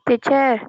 Teacher,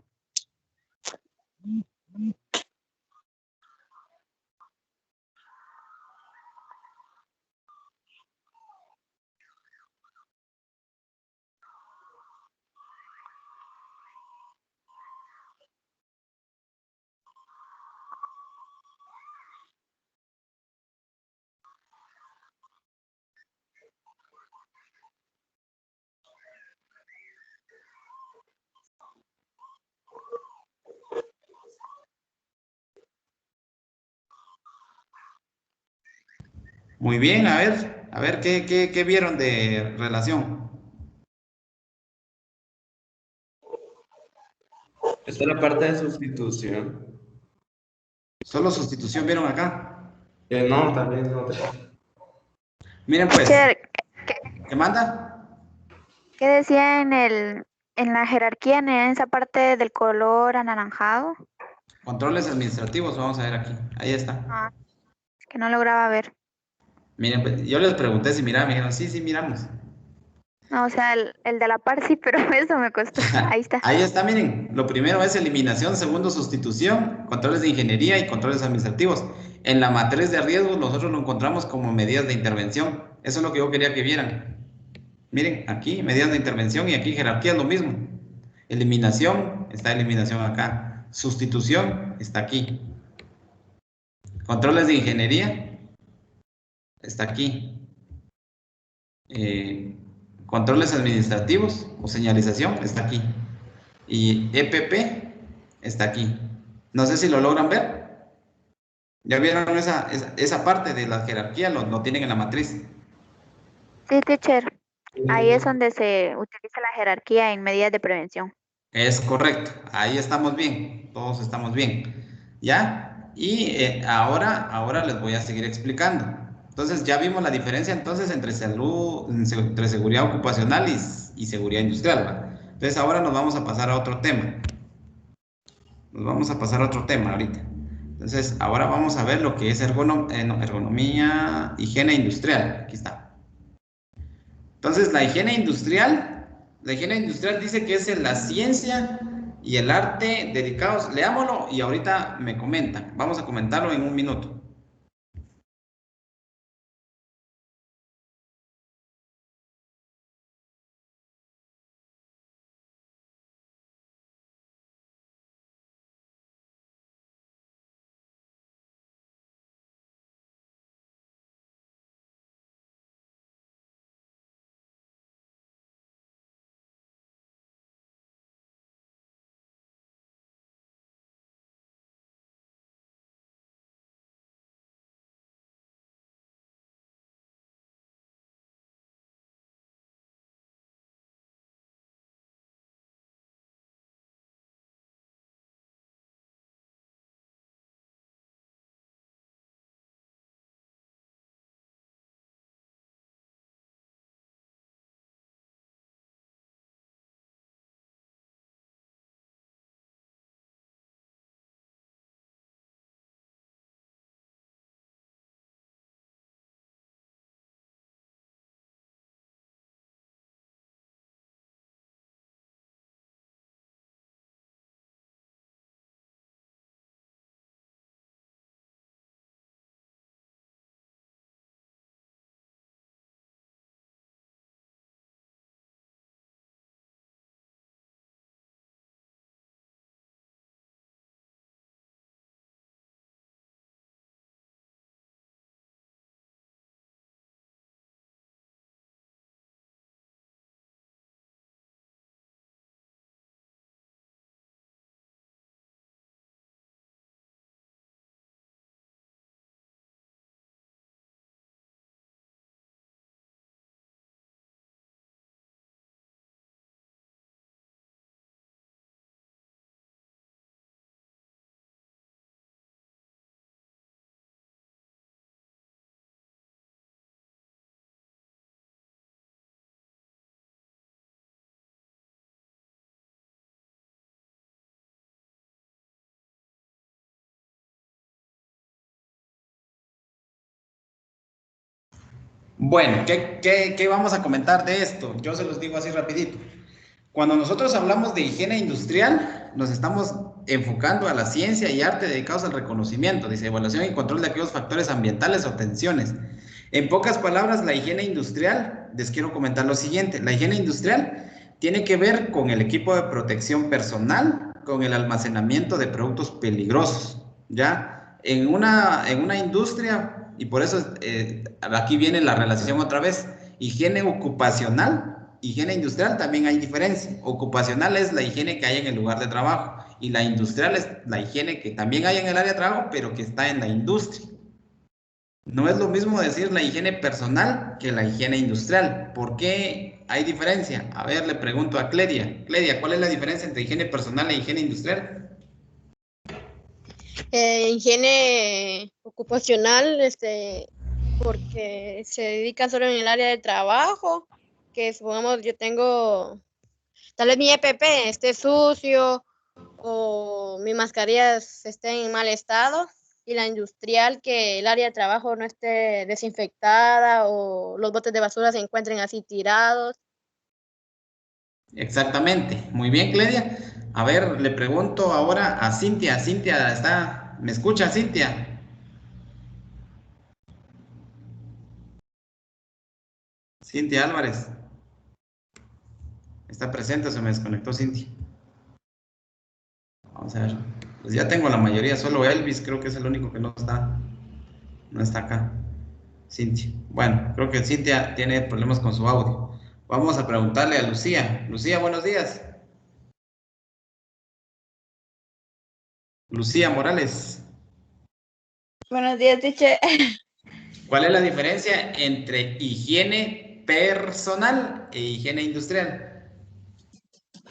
Muy bien, a ver, ¿qué vieron de relación? Esta es la parte de sustitución. Solo sustitución vieron acá. No, también no te... Miren pues, teacher, ¿qué manda? ¿qué decía en la jerarquía, en esa parte del color anaranjado? Controles administrativos, vamos a ver aquí. Ahí está. Ah, es que no lograba ver. Miren, pues, yo les pregunté si miraban, me dijeron, sí, sí, miramos. No, o sea, el de la par sí, pero eso me costó. Ahí está. Ahí está, miren. Lo primero es eliminación, segundo sustitución, controles de ingeniería y controles administrativos. En la matriz de riesgos nosotros lo encontramos como medidas de intervención. Eso es lo que yo quería que vieran. Miren, aquí medidas de intervención y aquí jerarquía es lo mismo. Eliminación, está eliminación acá. Sustitución, está aquí. Controles de ingeniería, está aquí. Eh, controles administrativos o señalización, está aquí. Y EPP está aquí. No sé si lo logran ver. Ya vieron esa parte de la jerarquía, lo tienen en la matriz. Sí, teacher. Ahí es donde se utiliza la jerarquía en medidas de prevención. Es correcto, ahí estamos bien, todos estamos bien. ¿Ya? Y ahora les voy a seguir explicando. Entonces, ya vimos la diferencia entonces entre salud, entre seguridad ocupacional y seguridad industrial, ¿va? Entonces, ahora nos vamos a pasar a otro tema. Nos vamos a pasar a otro tema ahorita. Entonces, ahora vamos a ver lo que es no, ergonomía, higiene industrial. Aquí está. Entonces, la higiene industrial dice que es en la ciencia y el arte dedicados. Leámoslo y ahorita me comentan. Vamos a comentarlo en un minuto. Bueno, ¿qué vamos a comentar de esto? Yo se los digo así rapidito. Cuando nosotros hablamos de higiene industrial, nos estamos enfocando a la ciencia y arte dedicados al reconocimiento, dice evaluación y control de aquellos factores ambientales o tensiones. En pocas palabras, la higiene industrial, les quiero comentar lo siguiente, la higiene industrial tiene que ver con el equipo de protección personal, con el almacenamiento de productos peligrosos, ¿ya? En una industria, y por eso aquí viene la relación otra vez, higiene ocupacional, higiene industrial también hay diferencia. Ocupacional es la higiene que hay en el lugar de trabajo y la industrial es la higiene que también hay en el área de trabajo, pero que está en la industria. No es lo mismo decir la higiene personal que la higiene industrial. ¿Por qué hay diferencia? A ver, le pregunto a Cledia. Cledia, ¿cuál es la diferencia entre higiene personal e higiene industrial? Higiene ocupacional, porque se dedica solo en el área de trabajo, que supongamos yo tengo, tal vez mi EPP esté sucio o mis mascarillas estén en mal estado, y la industrial, que el área de trabajo no esté desinfectada o los botes de basura se encuentren así tirados. Exactamente. Muy bien, Cledia. A ver, le pregunto ahora a Cintia. Cintia, ¿me escucha, Cintia? Cintia Álvarez. ¿Está presente o se me desconectó Cintia? Vamos a ver. Pues ya tengo la mayoría, solo Elvis creo que es el único que no está acá. Cintia. Bueno, creo que Cintia tiene problemas con su audio. Vamos a preguntarle a Lucía. Lucía, buenos días. Lucía Morales. Buenos días, teacher. ¿Cuál es la diferencia entre higiene personal e higiene industrial?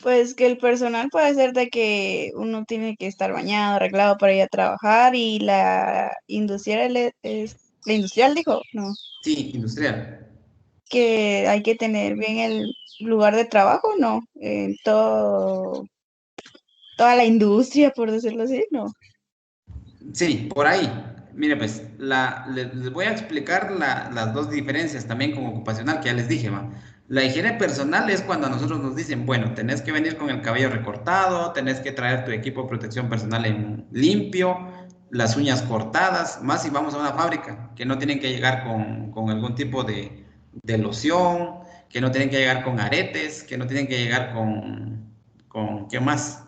Pues que el personal puede ser de que uno tiene que estar bañado, arreglado para ir a trabajar y la industrial la industrial dijo, no, Sí, industrial. que hay que tener bien el lugar de trabajo, no, en toda la industria, por decirlo así, no. Sí, por ahí. Mire, pues, les voy a explicar las dos diferencias también con ocupacional, que ya les dije, ¿va? La higiene personal es cuando a nosotros nos dicen, bueno, tenés que venir con el cabello recortado, tenés que traer tu equipo de protección personal en limpio, las uñas cortadas, más si vamos a una fábrica, que no tienen que llegar con algún tipo de loción, que no tienen que llegar con aretes, que no tienen que llegar ¿qué más?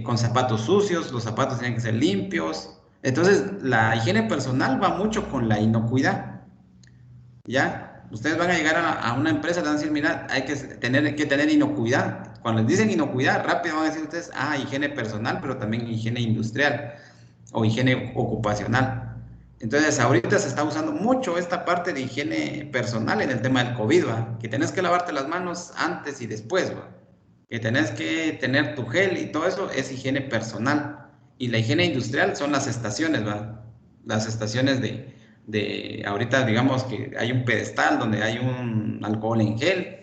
Con zapatos sucios, los zapatos tienen que ser limpios. Entonces, la higiene personal va mucho con la inocuidad, ¿ya? Ustedes van a llegar a una empresa, le van a decir, mira, hay que tener inocuidad. Cuando les dicen inocuidad, rápido van a decir ustedes, higiene personal, pero también higiene industrial o higiene ocupacional. Entonces, ahorita se está usando mucho esta parte de higiene personal en el tema del COVID, ¿va? Que tenés que lavarte las manos antes y después, ¿va? Que tenés que tener tu gel y todo eso es higiene personal. Y la higiene industrial son las estaciones, ¿va? Las estaciones ahorita digamos que hay un pedestal donde hay un alcohol en gel.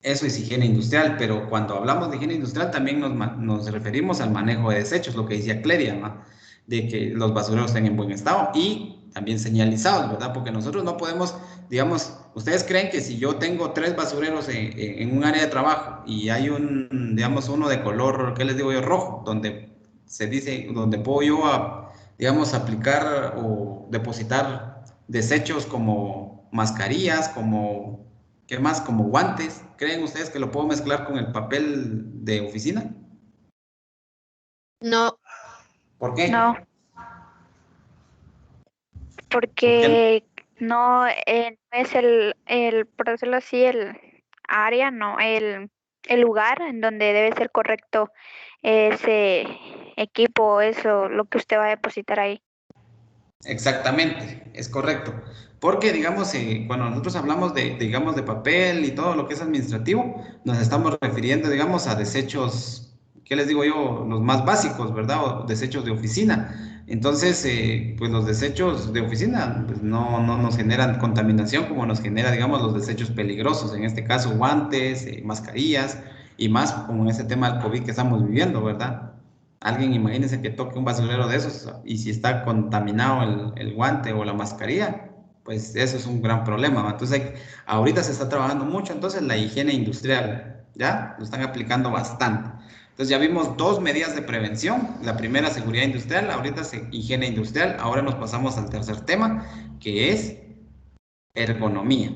Eso es higiene industrial, pero cuando hablamos de higiene industrial también nos referimos al manejo de desechos, lo que decía Cledia, ¿no? De que los basureros estén en buen estado y también señalizados, ¿verdad? Porque nosotros no podemos, digamos, ustedes creen que si yo tengo 3 basureros en un área de trabajo y hay digamos, uno de color, ¿qué les digo yo? Rojo, donde puedo yo, digamos, aplicar o depositar desechos como mascarillas, ¿qué más? Como guantes. ¿Creen ustedes que lo puedo mezclar con el papel de oficina? No, ¿Por qué? No, ¿Por qué no? porque no es por decirlo así, el área, no, el lugar en donde debe ser correcto ese equipo, eso, lo que usted va a depositar ahí. Exactamente, es correcto. Porque, digamos, cuando nosotros hablamos digamos, de papel y todo lo que es administrativo, nos estamos refiriendo, digamos, a desechos, ¿qué les digo yo? Los más básicos, ¿verdad? O desechos de oficina. Entonces, pues los desechos de oficina pues, no nos generan contaminación como nos genera, digamos, los desechos peligrosos. En este caso, guantes, mascarillas y más como en este tema del COVID que estamos viviendo, ¿verdad? Alguien, imagínense que toque un basurero de esos y si está contaminado el guante o la mascarilla, pues eso es un gran problema, ¿va? Entonces, ahorita se está trabajando mucho, entonces la higiene industrial, ¿ya? Lo están aplicando bastante. Entonces ya vimos 2 medidas de prevención. La primera, seguridad industrial, ahorita higiene industrial. Ahora nos pasamos al tercer tema, que es ergonomía.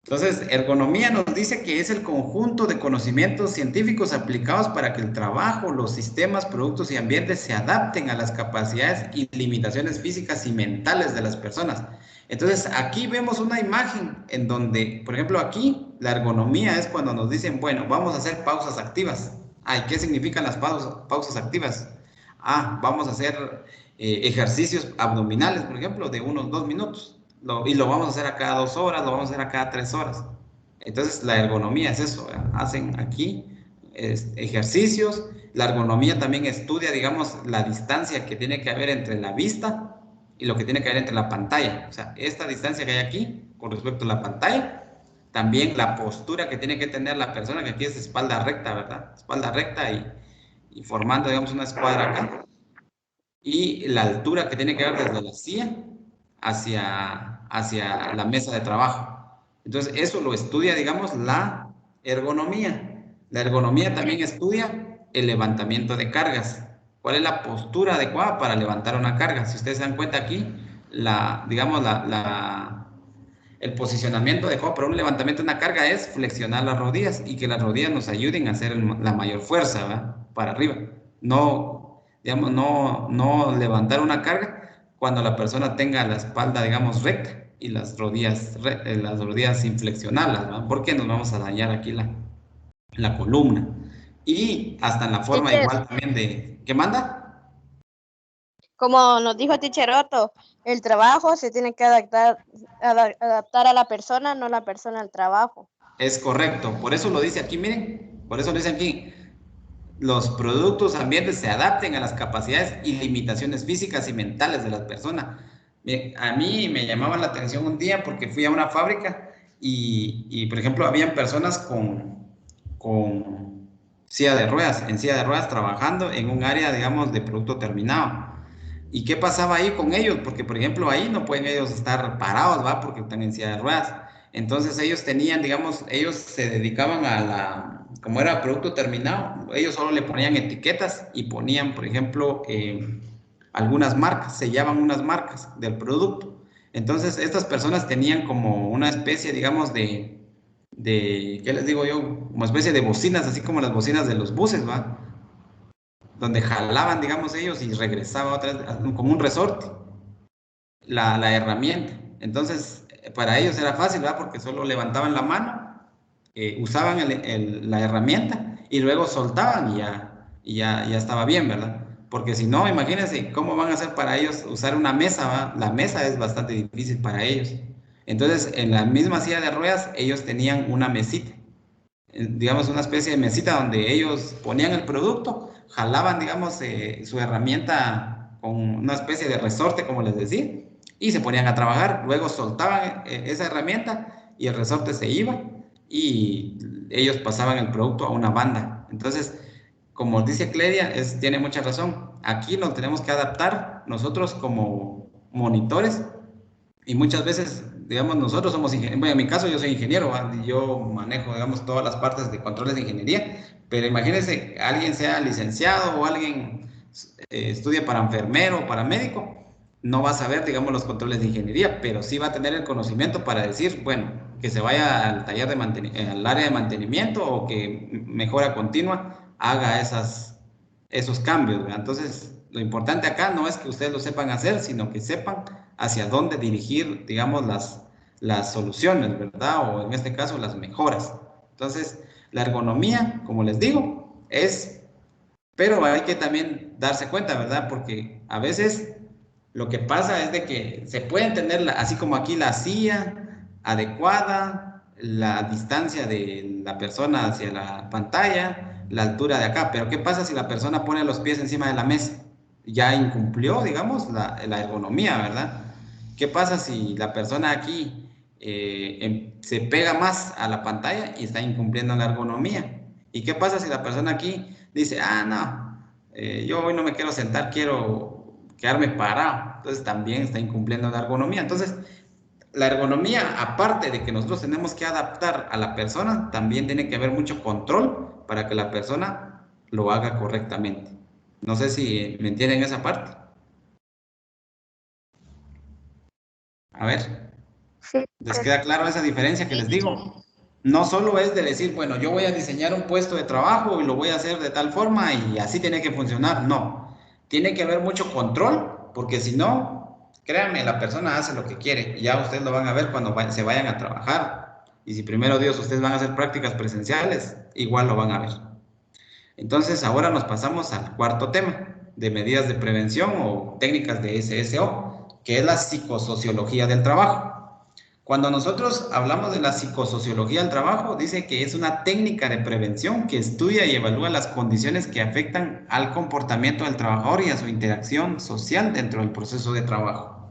Entonces, ergonomía nos dice que es el conjunto de conocimientos científicos aplicados para que el trabajo, los sistemas, productos y ambientes se adapten a las capacidades y limitaciones físicas y mentales de las personas. Entonces, aquí vemos una imagen en donde, por ejemplo, aquí la ergonomía es cuando nos dicen, bueno, vamos a hacer pausas activas. Ay, ¿qué significan las pausas activas? Vamos a hacer ejercicios abdominales, por ejemplo, de unos 2 minutos. Y lo vamos a hacer a cada 2 horas, lo vamos a hacer a cada 3 horas. Entonces, la ergonomía es eso, ¿verdad? Hacen aquí ejercicios. La ergonomía también estudia, digamos, la distancia que tiene que haber entre la vista y lo que tiene que haber entre la pantalla. O sea, esta distancia que hay aquí con respecto a la pantalla, también la postura que tiene que tener la persona, que aquí es espalda recta, ¿verdad? Espalda recta y formando, digamos, una escuadra acá. Y la altura que tiene que haber desde la silla hacia la mesa de trabajo. Entonces, eso lo estudia, digamos, la ergonomía. La ergonomía también estudia el levantamiento de cargas. ¿Cuál es la postura adecuada para levantar una carga? Si ustedes se dan cuenta aquí, digamos, el posicionamiento adecuado para un levantamiento de una carga es flexionar las rodillas y que las rodillas nos ayuden a hacer la mayor fuerza, ¿verdad? Para arriba. No, digamos, no levantar una carga cuando la persona tenga la espalda, digamos, recta y las rodillas sin flexionarlas, ¿verdad? Porque nos vamos a dañar aquí la columna. Y hasta en la forma Teacher, igual también de... ¿Qué manda? como nos dijo Teacher Otto, el trabajo se tiene que adaptar a la persona, no la persona al trabajo. Es correcto. Por eso lo dice aquí, miren. Por eso lo dice aquí. Los productos ambientes se adapten a las capacidades y limitaciones físicas y mentales de las personas. A mí me llamaba la atención un día porque fui a una fábrica y por ejemplo, habían personas con silla de ruedas, en silla de ruedas, trabajando en un área, digamos, de producto terminado. ¿Y qué pasaba ahí con ellos? Porque, por ejemplo, ahí no pueden ellos estar parados, ¿va? Porque están en silla de ruedas. Entonces ellos tenían, digamos, ellos se dedicaban como era producto terminado, ellos solo le ponían etiquetas y ponían, por ejemplo, algunas marcas, sellaban unas marcas del producto. Entonces estas personas tenían como una especie, digamos, ¿qué les digo yo? Como especie de bocinas, así como las bocinas de los buses, ¿va? Donde jalaban, digamos, ellos y regresaba otra vez, como un resorte, la herramienta. Entonces, para ellos era fácil, ¿verdad? Porque solo levantaban la mano, usaban la herramienta y luego soltaban y ya estaba bien, ¿verdad? Porque si no, imagínense cómo van a hacer para ellos usar una mesa, ¿va? La mesa es bastante difícil para ellos. Entonces, en la misma silla de ruedas, ellos tenían una mesita, digamos, una especie de mesita donde ellos ponían el producto, jalaban, digamos, su herramienta con una especie de resorte, como les decía, y se ponían a trabajar. Luego soltaban esa herramienta y el resorte se iba y ellos pasaban el producto a una banda. Entonces, como dice Cledia, tiene mucha razón. Aquí nos tenemos que adaptar nosotros como monitores y muchas veces, digamos, nosotros somos ingenieros. Bueno, en mi caso yo soy ingeniero, ¿va? Yo manejo, digamos, todas las partes de controles de ingeniería, pero imagínense, alguien sea licenciado o alguien estudie para enfermero o para médico, no va a saber, digamos, los controles de ingeniería, pero sí va a tener el conocimiento para decir, bueno, que se vaya al taller al área de mantenimiento o que mejora continua haga esos cambios, ¿verdad? Entonces, lo importante acá no es que ustedes lo sepan hacer, sino que sepan hacia dónde dirigir, digamos, las soluciones, ¿verdad? O en este caso, las mejoras. Entonces, la ergonomía, como les digo, pero hay que también darse cuenta, ¿verdad? Porque a veces lo que pasa es de que se puede tener, así como aquí, la silla adecuada, la distancia de la persona hacia la pantalla, la altura de acá, pero ¿qué pasa si la persona pone los pies encima de la mesa? Ya incumplió, digamos, la ergonomía, ¿verdad? ¿Qué pasa si la persona aquí se pega más a la pantalla y está incumpliendo la ergonomía? ¿Y qué pasa si la persona aquí dice, no, yo hoy no me quiero sentar, quiero quedarme parado? Entonces también está incumpliendo la ergonomía. Entonces, la ergonomía, aparte de que nosotros tenemos que adaptar a la persona, también tiene que haber mucho control para que la persona lo haga correctamente. No sé si me entienden esa parte. A ver, Sí, ¿les queda claro esa diferencia que les digo? No solo es de decir, bueno, yo voy a diseñar un puesto de trabajo y lo voy a hacer de tal forma y así tiene que funcionar. No, tiene que haber mucho control, porque si no, créanme, la persona hace lo que quiere y ya ustedes lo van a ver cuando se vayan a trabajar. Y si primero Dios ustedes van a hacer prácticas presenciales, igual lo van a ver. Entonces ahora nos pasamos al cuarto tema de medidas de prevención o técnicas de SSO, que es la psicosociología del trabajo. Cuando nosotros hablamos de la psicosociología del trabajo, dice que es una técnica de prevención que estudia y evalúa las condiciones que afectan al comportamiento del trabajador y a su interacción social dentro del proceso de trabajo.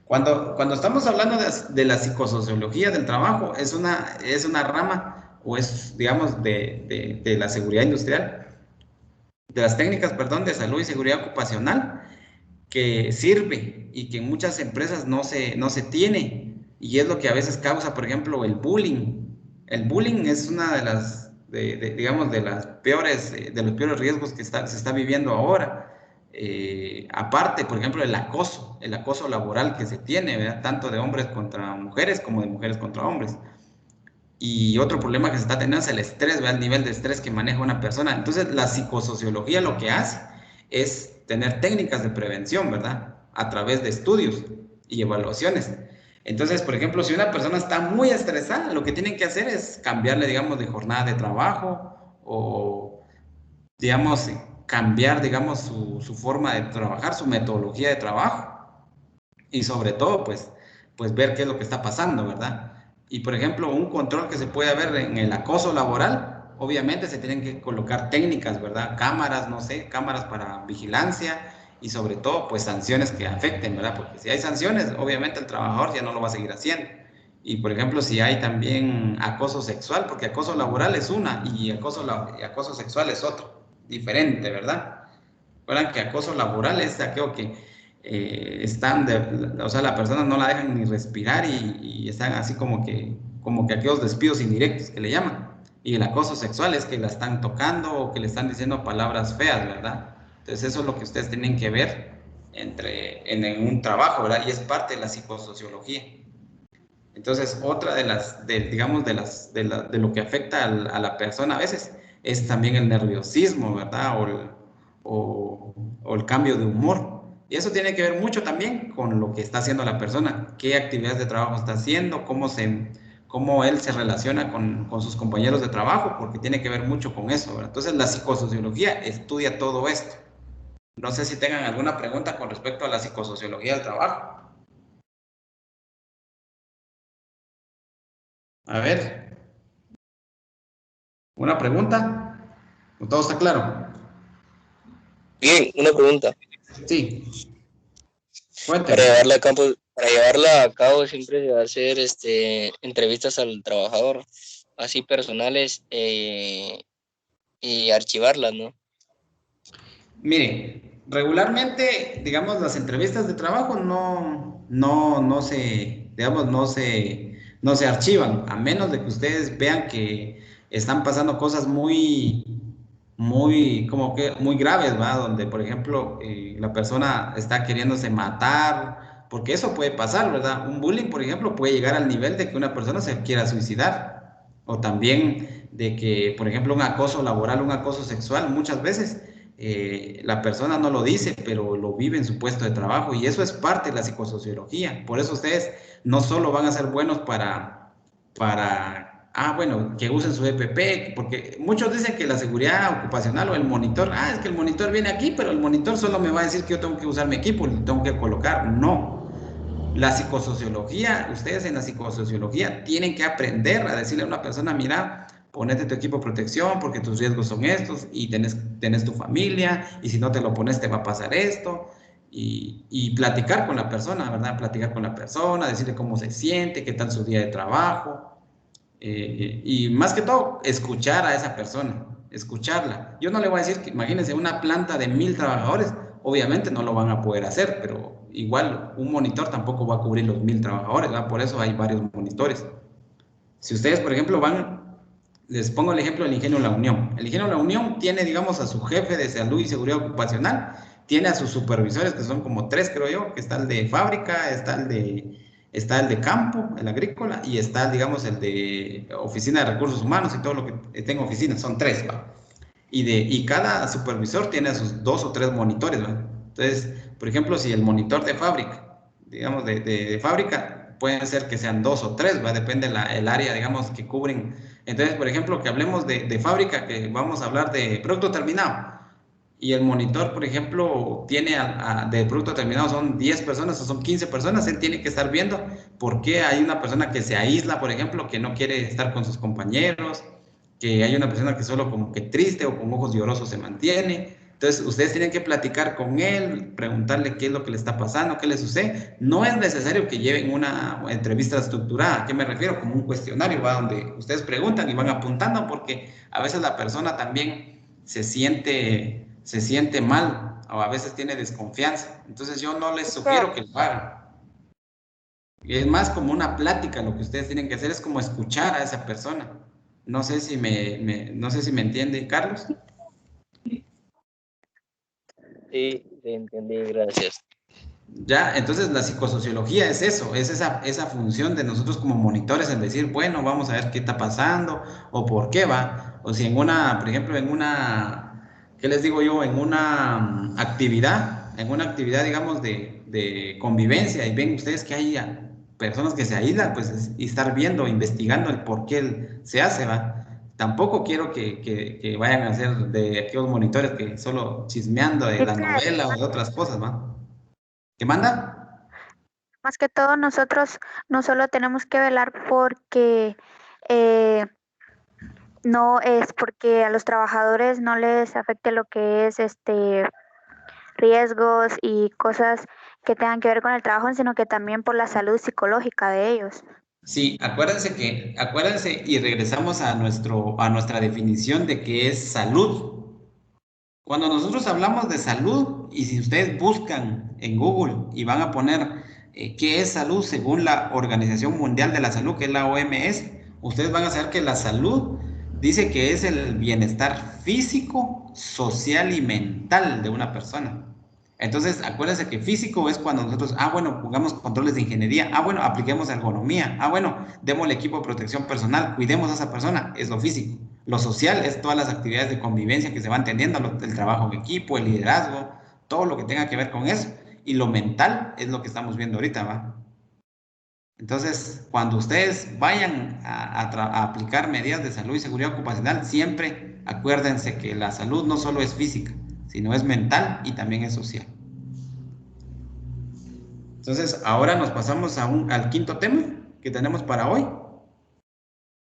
Cuando estamos hablando de la psicosociología del trabajo, es una rama o es, digamos, de la seguridad industrial, de las técnicas, perdón, de salud y seguridad ocupacional, que sirve y que en muchas empresas no se tiene, y es lo que a veces causa, por ejemplo, el bullying. El bullying es una de las, digamos, de los peores riesgos que se está viviendo ahora. Aparte, por ejemplo, el acoso laboral que se tiene, ¿verdad? Tanto de hombres contra mujeres como de mujeres contra hombres. Y otro problema que se está teniendo es el estrés, ¿verdad? El nivel de estrés que maneja una persona. Entonces, la psicosociología lo que hace es tener técnicas de prevención, ¿verdad? A través de estudios y evaluaciones. Entonces, por ejemplo, si una persona está muy estresada, lo que tienen que hacer es cambiarle, digamos, de jornada de trabajo o, digamos, cambiar, digamos, su forma de trabajar, su metodología de trabajo y sobre todo, pues ver qué es lo que está pasando, ¿verdad? Y por ejemplo, un control que se puede ver en el acoso laboral, obviamente se tienen que colocar técnicas, ¿verdad? Cámaras, no sé, cámaras para vigilancia y sobre todo, pues sanciones que afecten, ¿verdad? Porque si hay sanciones, obviamente el trabajador ya no lo va a seguir haciendo. Y por ejemplo, si hay también acoso sexual, porque acoso laboral es una y acoso sexual es otro, diferente, ¿verdad? Recuerdan que acoso laboral es aquello que o sea, la persona no la dejan ni respirar y están así como que aquellos despidos indirectos que le llaman. Y el acoso sexual es que la están tocando o que le están diciendo palabras feas, ¿verdad? Entonces eso es lo que ustedes tienen que ver en un trabajo, ¿verdad? Y es parte de la psicosociología. Entonces, otra digamos, de lo que afecta a la persona a veces es también el nerviosismo, ¿verdad? O el cambio de humor. Y eso tiene que ver mucho también con lo que está haciendo la persona, qué actividades de trabajo está haciendo, cómo él se relaciona con sus compañeros de trabajo, porque tiene que ver mucho con eso, ¿verdad? Entonces, la psicosociología estudia todo esto. No sé si tengan alguna pregunta con respecto a la psicosociología del trabajo. A ver, ¿una pregunta? ¿Todo está claro? Bien, una pregunta. Sí, Para cuénteme. llevarla a cabo siempre se va a hacer entrevistas al trabajador, así personales, y archivarlas, ¿no? Mire, regularmente, digamos, las entrevistas de trabajo no se archivan, a menos de que ustedes vean que están pasando cosas como que muy graves, ¿va? Donde, por ejemplo, la persona está queriéndose matar, porque eso puede pasar, ¿verdad? Un bullying, por ejemplo, puede llegar al nivel de que una persona se quiera suicidar, o también de que, por ejemplo, un acoso laboral, un acoso sexual, muchas veces la persona no lo dice, pero lo vive en su puesto de trabajo y eso es parte de la psicosociología. Por eso ustedes no solo van a ser buenos bueno, que usen su EPP, porque muchos dicen que la seguridad ocupacional o el monitor, es que el monitor viene aquí, pero el monitor solo me va a decir que yo tengo que usar mi equipo, lo tengo que colocar. No. La psicosociología, ustedes en la psicosociología tienen que aprender a decirle a una persona, mira, ponete tu equipo de protección porque tus riesgos son estos y tenés tu familia y si no te lo pones te va a pasar esto y platicar con la persona, ¿verdad? Platicar con la persona, decirle cómo se siente, qué tal su día de trabajo y más que todo, escuchar a esa persona, escucharla. Yo no le voy a decir que imagínense una planta de 1000 trabajadores, obviamente no lo van a poder hacer, pero igual un monitor tampoco va a cubrir los 1000 trabajadores, ¿verdad? Por eso hay varios monitores. Si ustedes, por ejemplo, les pongo el ejemplo del Ingenio La Unión. El Ingenio La Unión tiene, digamos, a su jefe de salud y seguridad ocupacional, tiene a sus supervisores, que son como 3, creo yo, que está el de fábrica, está el de campo, el agrícola, y está, digamos, el de oficina de recursos humanos y todo lo que tenga oficina, son 3, ¿va? Y cada supervisor tiene a sus 2 o 3 monitores, ¿va? Entonces, por ejemplo, si el monitor de fábrica, digamos, de fábrica, pueden ser que sean 2 o 3, ¿va? Depende el área, digamos, que cubren. Entonces, por ejemplo, que hablemos de fábrica, que vamos a hablar de producto terminado, y el monitor, por ejemplo, tiene de producto terminado, son 10 personas o son 15 personas, él tiene que estar viendo por qué hay una persona que se aísla, por ejemplo, que no quiere estar con sus compañeros, que hay una persona que solo como que triste o con ojos llorosos se mantiene. Entonces, ustedes tienen que platicar con él, preguntarle qué es lo que le está pasando, qué le sucede. No es necesario que lleven una entrevista estructurada. ¿A qué me refiero? Como un cuestionario, ¿va? Donde ustedes preguntan y van apuntando, porque a veces la persona también se siente mal o a veces tiene desconfianza. Entonces, yo no les sugiero que lo hagan. Es más como una plática, lo que ustedes tienen que hacer es como escuchar a esa persona. No sé si no sé si me entiende, Carlos. Sí, te entendí, gracias. Ya, entonces la psicosociología es eso, es esa función de nosotros como monitores en decir, bueno, vamos a ver qué está pasando o por qué va. O si por ejemplo, ¿qué les digo yo? En una actividad, digamos, de convivencia y ven ustedes que hay personas que se aíslan, pues y estar viendo, investigando el por qué se hace, ¿va? Tampoco quiero que vayan a ser de aquellos monitores que solo chismeando de la novela o de otras cosas, ¿va? ¿Qué manda? Más que todo nosotros no solo tenemos que velar porque no es porque a los trabajadores no les afecte lo que es riesgos y cosas que tengan que ver con el trabajo, sino que también por la salud psicológica de ellos. Sí, acuérdense y regresamos a nuestra definición de qué es salud. Cuando nosotros hablamos de salud, y si ustedes buscan en Google y van a poner qué es salud según la Organización Mundial de la Salud, que es la OMS, ustedes van a saber que la salud dice que es el bienestar físico, social y mental de una persona. Entonces, acuérdense que físico es cuando nosotros, bueno, pongamos controles de ingeniería, bueno, apliquemos ergonomía, bueno, demos el equipo de protección personal, cuidemos a esa persona, es lo físico. Lo social es todas las actividades de convivencia que se van teniendo, el trabajo en equipo, el liderazgo, todo lo que tenga que ver con eso. Y lo mental es lo que estamos viendo ahorita, ¿va? Entonces, cuando ustedes vayan a aplicar medidas de salud y seguridad ocupacional, siempre acuérdense que la salud no solo es física, sino es mental y también es social. Entonces, ahora nos pasamos al quinto tema que tenemos para hoy.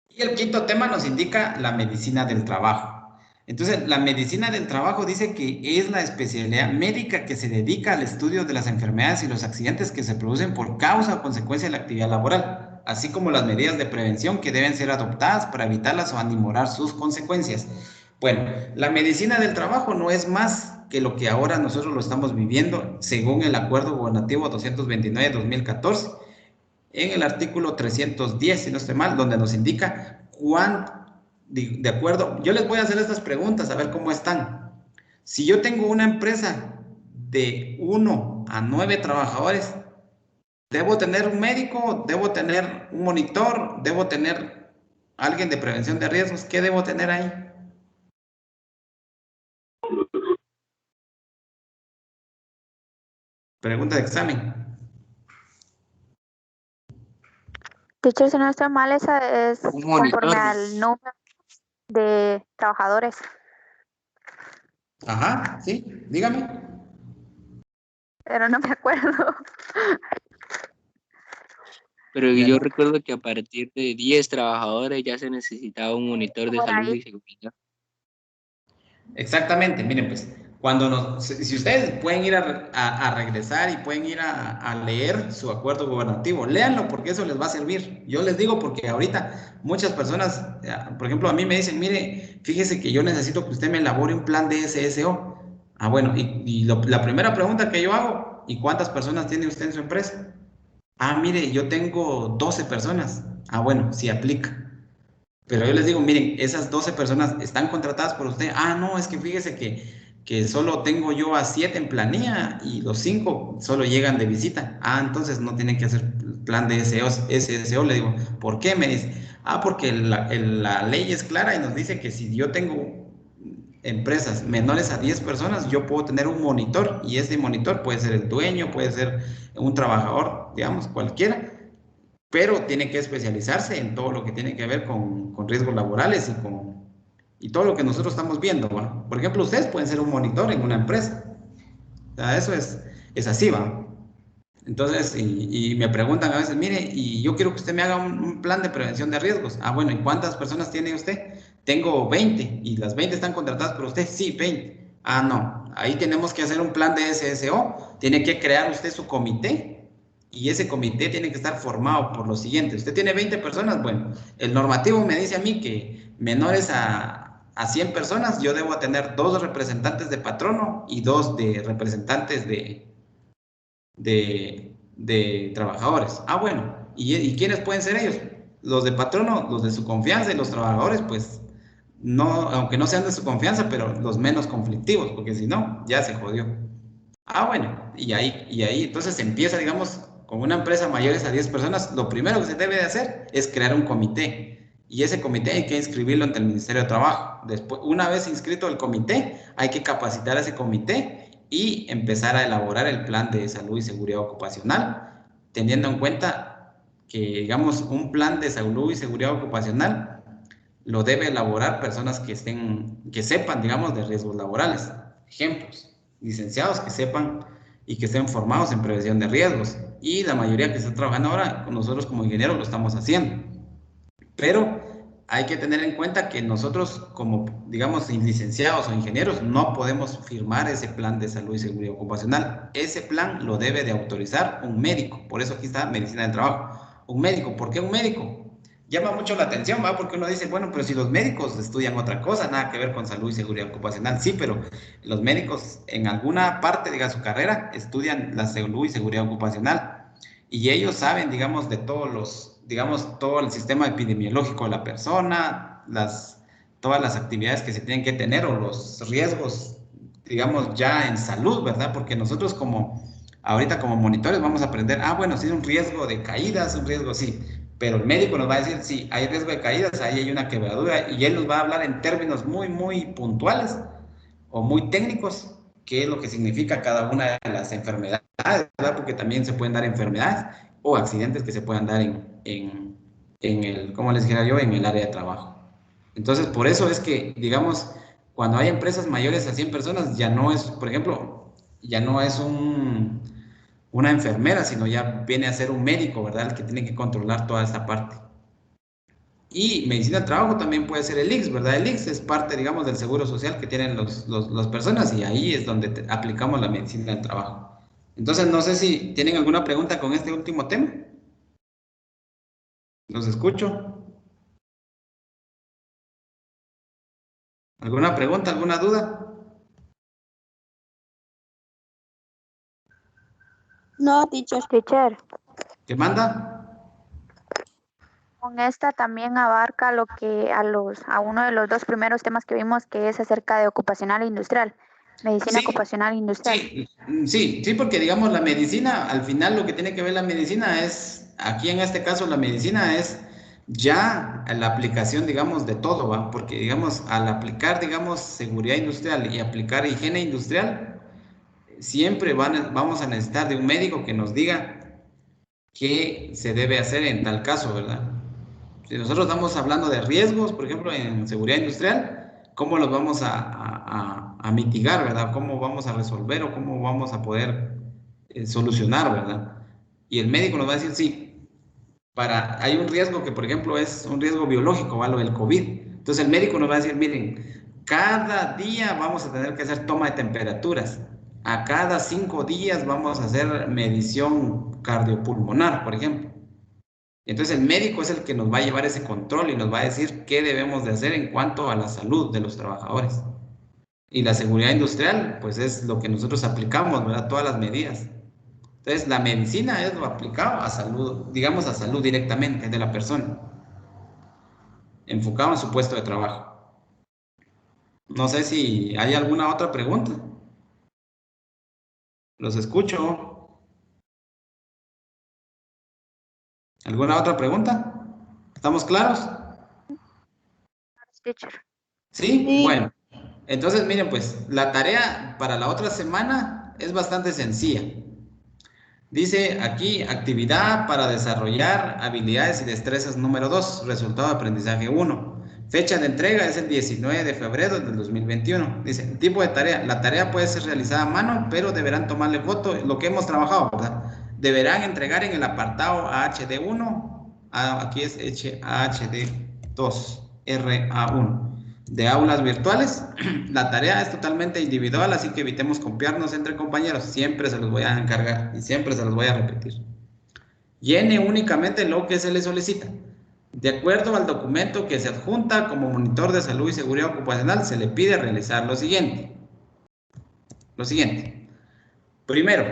Y el quinto tema nos indica la medicina del trabajo. Entonces, la medicina del trabajo dice que es la especialidad médica que se dedica al estudio de las enfermedades y los accidentes que se producen por causa o consecuencia de la actividad laboral, así como las medidas de prevención que deben ser adoptadas para evitarlas o aminorar sus consecuencias. Bueno, la medicina del trabajo no es más que lo que ahora nosotros lo estamos viviendo según el Acuerdo Gubernativo 229-2014, en el artículo 310, si no estoy mal, donde nos indica de acuerdo, yo les voy a hacer estas preguntas a ver cómo están. Si yo tengo una empresa de 1 a 9 trabajadores, ¿debo tener un médico? ¿Debo tener un monitor? ¿Debo tener alguien de prevención de riesgos? ¿Qué debo tener ahí? Pregunta de examen. Teacher, si no estoy mal, esa es Un monitor. conforme al número de trabajadores. Ajá, sí, dígame. Pero no me acuerdo. Pero yo recuerdo que a partir de 10 trabajadores ya se necesitaba un monitor de salud y seguridad. Exactamente, miren pues, si ustedes pueden ir a regresar y pueden ir a leer su acuerdo gubernativo, léanlo porque eso les va a servir. Yo les digo porque ahorita muchas personas, por ejemplo, a mí me dicen, mire, fíjese que yo necesito que usted me elabore un plan de SSO. Ah, bueno, la primera pregunta que yo hago, ¿y cuántas personas tiene usted en su empresa? Ah, mire, yo tengo 12 personas. Ah, bueno, sí aplica. Pero yo les digo, miren, esas 12 personas están contratadas por usted. Ah, no, es que fíjese que solo tengo yo a 7 en planilla y los 5 solo llegan de visita. Ah, entonces no tienen que hacer plan de SSO. Le digo, ¿por qué? Me dice, ah, porque la ley es clara y nos dice que si yo tengo empresas menores a 10 personas, yo puedo tener un monitor y ese monitor puede ser el dueño, puede ser un trabajador, digamos, cualquiera, pero tiene que especializarse en todo lo que tiene que ver con riesgos laborales y todo lo que nosotros estamos viendo, ¿va? Por ejemplo, ustedes pueden ser un monitor en una empresa. O sea, eso es así, ¿va? Entonces, y me preguntan a veces, mire, y yo quiero que usted me haga un plan de prevención de riesgos. Ah, bueno, ¿y cuántas personas tiene usted? Tengo 20 y las 20 están contratadas por usted. Sí, 20. Ah, no, ahí tenemos que hacer un plan de SSO. Tiene que crear usted su comité y ese comité tiene que estar formado por lo siguiente. Usted tiene 20 personas, bueno, el normativo me dice a mí que menores a 100 personas yo debo tener 2 representantes de patrono y 2 de representantes de trabajadores. Ah, bueno, ¿y quiénes pueden ser ellos? Los de patrono, los de su confianza y los trabajadores, pues no, aunque no sean de su confianza, pero los menos conflictivos, porque si no, ya se jodió. Ah, bueno, y ahí entonces empieza, digamos, con una empresa mayores a 10 personas, lo primero que se debe de hacer es crear un comité. Y ese comité hay que inscribirlo ante el Ministerio de Trabajo. Después, una vez inscrito el comité, hay que capacitar a ese comité y empezar a elaborar el plan de salud y seguridad ocupacional, teniendo en cuenta que, digamos, un plan de salud y seguridad ocupacional lo debe elaborar personas que sepan, digamos, de riesgos laborales. Ejemplos, licenciados que sepan y que estén formados en prevención de riesgos. Y la mayoría que está trabajando ahora, con nosotros como ingenieros lo estamos haciendo. Pero hay que tener en cuenta que nosotros como, digamos, licenciados o ingenieros no podemos firmar ese plan de salud y seguridad ocupacional. Ese plan lo debe de autorizar un médico. Por eso aquí está medicina del trabajo. Un médico. ¿Por qué un médico? Llama mucho la atención, ¿va? Porque uno dice, bueno, pero si los médicos estudian otra cosa, nada que ver con salud y seguridad ocupacional. Sí, pero los médicos en alguna parte de su carrera estudian la salud y seguridad ocupacional y ellos saben, digamos, de todos los, digamos, todo el sistema epidemiológico de la persona, todas las actividades que se tienen que tener o los riesgos, digamos, ya en salud, ¿verdad? Porque nosotros ahorita como monitores vamos a aprender, ah, bueno, sí es un riesgo de caídas, un riesgo, sí, pero el médico nos va a decir, sí, hay riesgo de caídas, ahí hay una quebradura, y él nos va a hablar en términos muy, muy puntuales o muy técnicos, qué es lo que significa cada una de las enfermedades, ¿verdad? Porque también se pueden dar enfermedades o accidentes que se puedan dar en el, como les dijera yo, en el área de trabajo. Entonces, por eso es que, digamos, cuando hay empresas mayores a 100 personas, ya no es, por ejemplo, ya no es una enfermera, sino ya viene a ser un médico, ¿verdad? El que tiene que controlar toda esta parte. Y medicina del trabajo también puede ser el IX, ¿verdad? El IX es parte, digamos, del seguro social que tienen las personas y ahí es donde aplicamos la medicina del trabajo. Entonces, no sé si tienen alguna pregunta con este último tema. Los escucho. ¿Alguna pregunta, alguna duda? No, teacher. Teacher, ¿Qué manda? con esta también abarca lo que a uno de los dos primeros temas que vimos, que es acerca de ocupacional e industrial, medicina Sí, ocupacional e industrial. sí, porque digamos la medicina, al final lo que tiene que ver la medicina es, aquí en este caso la medicina es ya la aplicación, digamos, de todo, ¿va? Porque digamos, al aplicar, digamos, seguridad industrial y aplicar higiene industrial, siempre vamos a necesitar de un médico que nos diga qué se debe hacer en tal caso, ¿verdad? Si nosotros estamos hablando de riesgos, por ejemplo, en seguridad industrial, ¿cómo los vamos a mitigar, verdad? ¿Cómo vamos a resolver o cómo vamos a poder solucionar, verdad? Y el médico nos va a decir, sí, hay un riesgo que, por ejemplo, es un riesgo biológico, ¿va? Lo del COVID. Entonces el médico nos va a decir, miren, cada día vamos a tener que hacer toma de temperaturas. A cada 5 días vamos a hacer medición cardiopulmonar, por ejemplo. Entonces el médico es el que nos va a llevar ese control y nos va a decir qué debemos de hacer en cuanto a la salud de los trabajadores. Y la seguridad industrial, pues es lo que nosotros aplicamos, ¿verdad? Todas las medidas. Entonces, la medicina es lo aplicado a salud, digamos a salud directamente de la persona, enfocado en su puesto de trabajo. No sé si hay alguna otra pregunta. Los escucho. ¿Alguna otra pregunta? ¿Estamos claros? Teacher. ¿Sí? Sí. Bueno, entonces miren pues, la tarea para la otra semana es bastante sencilla. Dice aquí, actividad para desarrollar habilidades y destrezas número 2, resultado de aprendizaje 1. Fecha de entrega es el 19 de febrero del 2021. Dice, el tipo de tarea, la tarea puede ser realizada a mano, pero deberán tomarle foto, lo que hemos trabajado, ¿verdad? Deberán entregar en el apartado AHD1, aquí es AHD2, RA1, de aulas virtuales. La tarea es totalmente individual, así que evitemos copiarnos entre compañeros. Siempre se los voy a encargar y siempre se los voy a repetir. Llene únicamente lo que se le solicita. De acuerdo al documento que se adjunta como monitor de salud y seguridad ocupacional, se le pide realizar lo siguiente. Primero,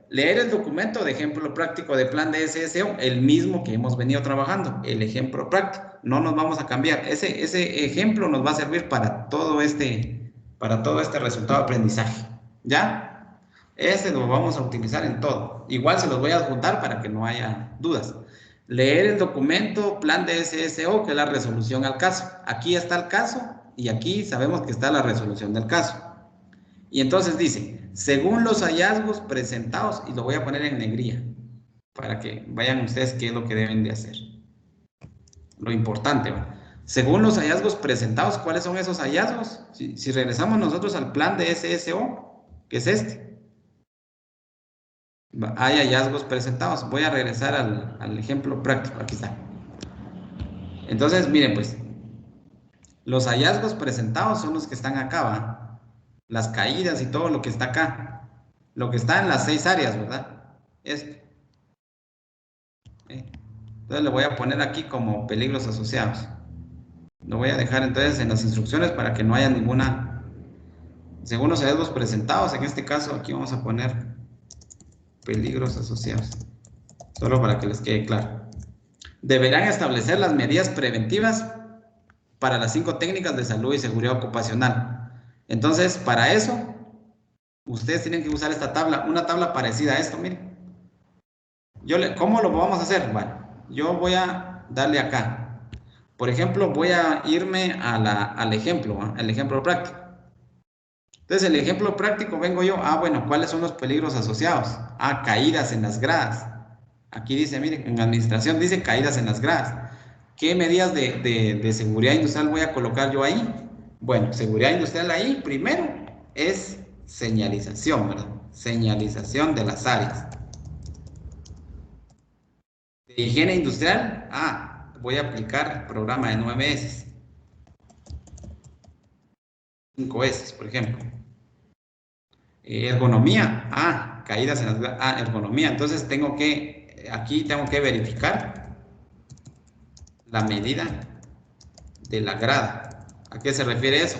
leer el documento de ejemplo práctico de plan de SSO, el mismo que hemos venido trabajando, el ejemplo práctico. No nos vamos a cambiar. Ese ejemplo nos va a servir para todo este resultado de aprendizaje. ¿Ya? Ese lo vamos a utilizar en todo. Igual se los voy a adjuntar para que no haya dudas. Leer el documento plan de SSO, que es la resolución al caso. Aquí está el caso y aquí sabemos que está la resolución del caso. Y entonces dice, según los hallazgos presentados, y lo voy a poner en negrilla, para que vayan ustedes qué es lo que deben de hacer. Lo importante, ¿va? Según los hallazgos presentados, ¿cuáles son esos hallazgos? Si regresamos nosotros al plan de SSO, que es este, hay hallazgos presentados. Voy a regresar al ejemplo práctico, aquí está. Entonces, miren pues, los hallazgos presentados son los que están acá, ¿va? Las caídas y todo lo que está acá. Lo que está en las 6 áreas, ¿verdad? Esto. Entonces le voy a poner aquí como peligros asociados. Lo voy a dejar entonces en las instrucciones para que no haya ninguna... Según los hallazgos presentados, en este caso aquí vamos a poner peligros asociados. Solo para que les quede claro. Deberán establecer las medidas preventivas para las 5 técnicas de salud y seguridad ocupacional. Entonces, para eso, ustedes tienen que usar esta tabla, una tabla parecida a esto, miren. ¿Cómo lo vamos a hacer? Bueno, yo voy a darle acá. Por ejemplo, voy a irme al ejemplo, ¿eh? El ejemplo práctico. Entonces, el ejemplo práctico vengo yo, bueno, ¿cuáles son los peligros asociados? Caídas en las gradas. Aquí dice, miren, en administración dice caídas en las gradas. ¿Qué medidas de seguridad industrial voy a colocar yo ahí? Bueno, seguridad industrial ahí, primero, es señalización, ¿verdad? Señalización de las áreas. De higiene industrial, voy a aplicar programa de 9 S. 5 S, por ejemplo. Ergonomía, caídas en las... ergonomía. Entonces aquí tengo que verificar la medida de la grada. ¿A qué se refiere eso?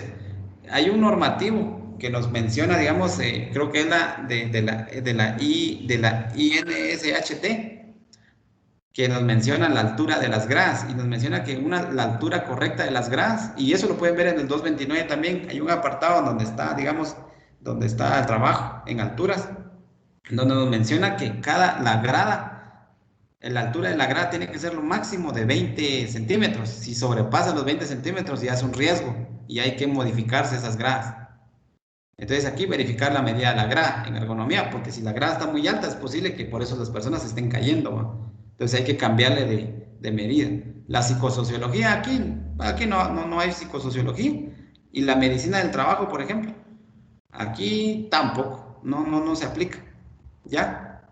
Hay un normativo que nos menciona, digamos, creo que es la de la INSHT, que nos menciona la altura de las gradas y nos menciona que la altura correcta de las gradas, y eso lo pueden ver en el 229 también. Hay un apartado donde está, digamos, donde está el trabajo en alturas, donde nos menciona que la altura de la grada tiene que ser lo máximo de 20 centímetros. Si sobrepasa los 20 centímetros ya es un riesgo y hay que modificarse esas gradas. Entonces aquí verificar la medida de la grada en ergonomía, porque si la grada está muy alta es posible que por eso las personas estén cayendo, ¿no? Entonces hay que cambiarle de medida. La psicosociología aquí no hay psicosociología. Y la medicina del trabajo, por ejemplo, aquí tampoco, no se aplica. ¿Ya?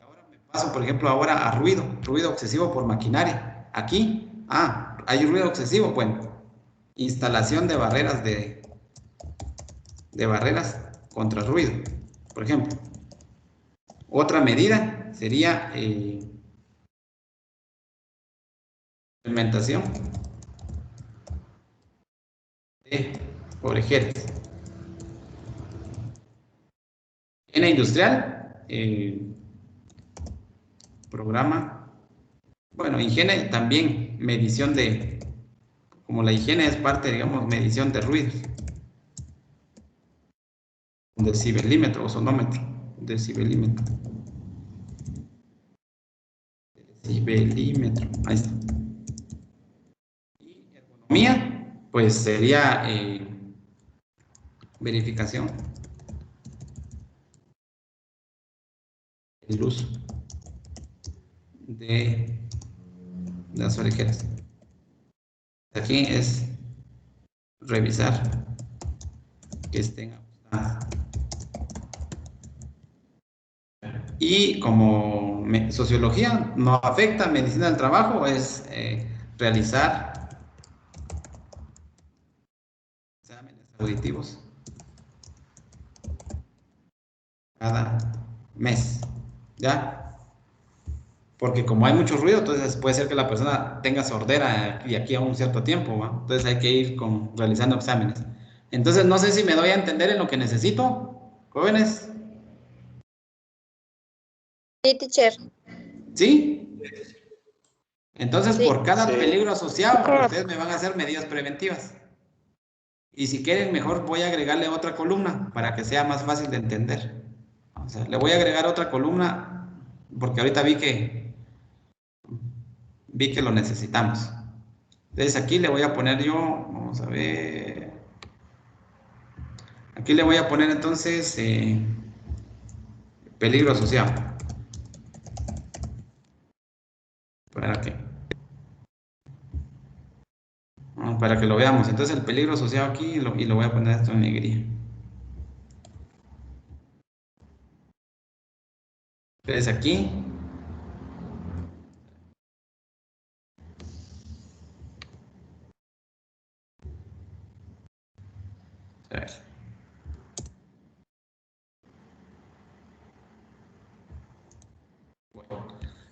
Ahora me paso, por ejemplo, a ruido excesivo por maquinaria. Aquí, hay ruido excesivo, bueno, instalación de barreras barreras contra ruido, por ejemplo. Otra medida sería implementación de por ejes. Higiene industrial, programa. Bueno, higiene también, medición de, como la higiene es parte, digamos, medición de ruidos. Decibelímetro o sonómetro. Decibelímetro. Decibelímetro. Ahí está. Y ergonomía, pues sería verificación del uso de las orejeras. Aquí es revisar que estén ajustadas. Y como sociología no afecta, medicina del trabajo es realizar exámenes auditivos cada mes, ¿ya? Porque como hay mucho ruido, entonces puede ser que la persona tenga sordera y aquí a un cierto tiempo, ¿va? Entonces hay que ir realizando exámenes. Entonces no sé si me doy a entender en lo que necesito, jóvenes. Sí, teacher. ¿Sí? Entonces, Sí. por cada Sí. peligro asociado, ustedes me van a hacer medidas preventivas. Y si quieren, mejor voy a agregarle otra columna para que sea más fácil de entender. O sea, le voy a agregar otra columna porque ahorita vi que lo necesitamos. Entonces aquí le voy a poner yo, vamos a ver. Aquí le voy a poner entonces peligro asociado. ¿Para qué? Para que lo veamos. Entonces el peligro asociado aquí y lo voy a poner esto en negrilla. Entonces aquí. A ver.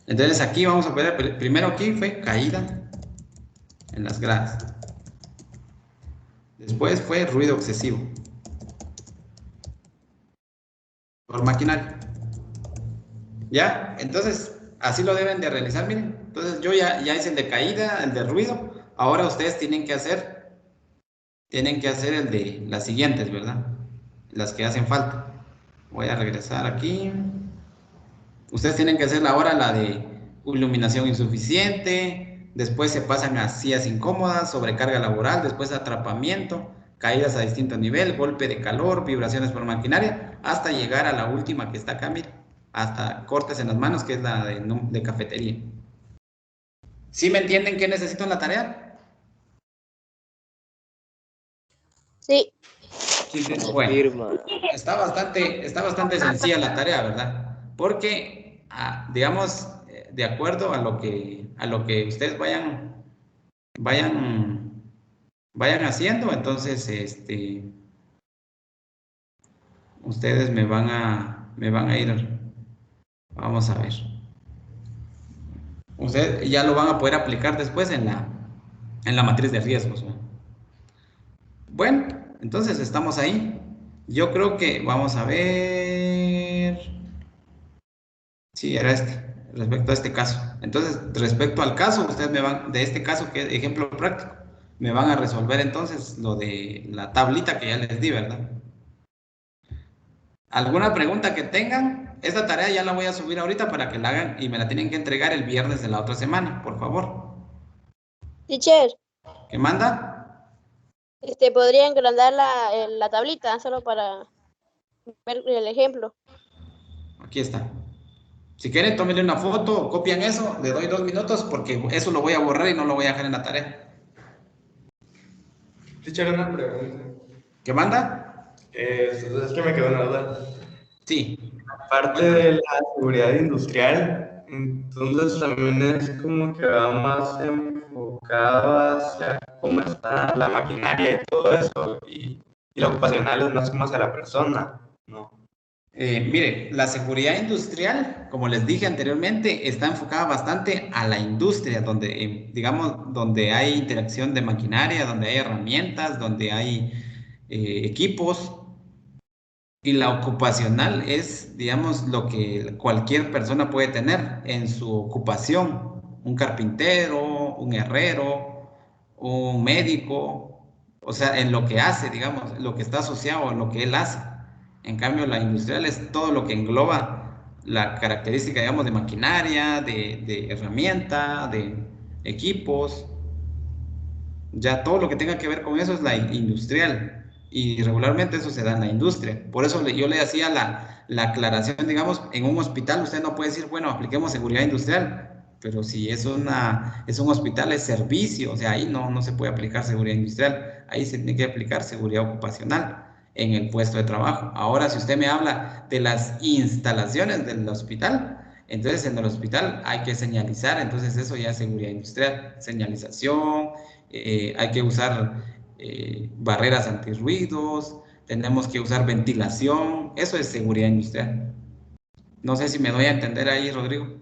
Entonces aquí vamos a ver, primero aquí fue caída en las gradas. Después fue ruido excesivo por maquinaria. ¿Ya? Entonces, así lo deben de realizar, miren. Entonces yo ya hice el de caída, el de ruido. Ahora ustedes tienen que hacer el de las siguientes, ¿verdad? Las que hacen falta. Voy a regresar aquí. Ustedes tienen que hacer ahora la de iluminación insuficiente, después se pasan a sillas incómodas, sobrecarga laboral, después atrapamiento, caídas a distinto nivel, golpe de calor, vibraciones por maquinaria, hasta llegar a la última que está acá, mire, hasta cortes en las manos, que es la de cafetería. ¿Sí me entienden qué necesito en la tarea? Sí. Bueno, está bastante sencilla la tarea, ¿verdad? Porque, digamos, de acuerdo a lo que ustedes vayan haciendo, entonces, ustedes me van a ir, vamos a ver. Ustedes ya lo van a poder aplicar después en la matriz de riesgos, ¿no? Bueno, entonces estamos ahí. Yo creo que vamos a ver. Sí, era respecto a este caso. Entonces, respecto al caso, ustedes de este caso, que es ejemplo práctico, me van a resolver entonces lo de la tablita que ya les di, ¿verdad? ¿Alguna pregunta que tengan? Esta tarea ya la voy a subir ahorita para que la hagan y me la tienen que entregar el viernes de la otra semana, por favor. Teacher, ¿Qué manda? ¿podría agrandar la tablita solo para ver el ejemplo? Aquí está. Si quieren, tómenle una foto, copian eso, le doy 2 minutos porque eso lo voy a borrar y no lo voy a dejar en la tarea. Teacher, una pregunta. ¿Qué manda? Es que me quedó una duda. Sí. Aparte de la seguridad industrial, entonces también es como que va más enfocado hacia cómo está la maquinaria y todo eso, y lo ocupacional es más como hacia la persona, ¿no? Mire, la seguridad industrial, como les dije anteriormente, está enfocada bastante a la industria, donde, digamos, donde hay interacción de maquinaria, donde hay herramientas, donde hay equipos. Y la ocupacional es, digamos, lo que cualquier persona puede tener en su ocupación. Un carpintero, un herrero, un médico, o sea, en lo que hace, digamos, lo que está asociado a lo que él hace. En cambio, la industrial es todo lo que engloba la característica, digamos, de maquinaria, de herramienta, de equipos. Ya todo lo que tenga que ver con eso es la industrial. Y regularmente eso se da en la industria. Por eso yo le hacía la aclaración, digamos, en un hospital usted no puede decir, bueno, apliquemos seguridad industrial. Pero si es es un hospital, es servicio, o sea, ahí no se puede aplicar seguridad industrial. Ahí se tiene que aplicar seguridad ocupacional en el puesto de trabajo. Ahora, si usted me habla de las instalaciones del hospital, entonces en el hospital hay que señalizar, entonces eso ya es seguridad industrial, señalización, hay que usar barreras antirruidos, tenemos que usar ventilación, eso es seguridad industrial. No sé si me doy a entender ahí, Rodrigo.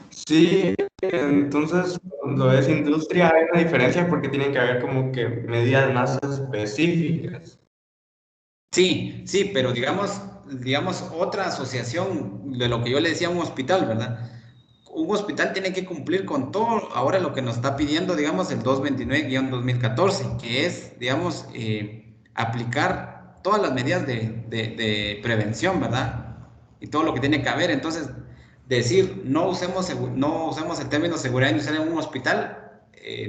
Sí, entonces cuando es industria hay una diferencia porque tienen que haber como que medidas más específicas. Sí, sí, pero digamos otra asociación de lo que yo le decía a un hospital, ¿verdad? Un hospital tiene que cumplir con todo ahora lo que nos está pidiendo, digamos, el 229-2014, que es, digamos, aplicar todas las medidas de prevención, ¿verdad? Y todo lo que tiene que haber. Entonces, decir, no usemos el término seguridad industrial en un hospital,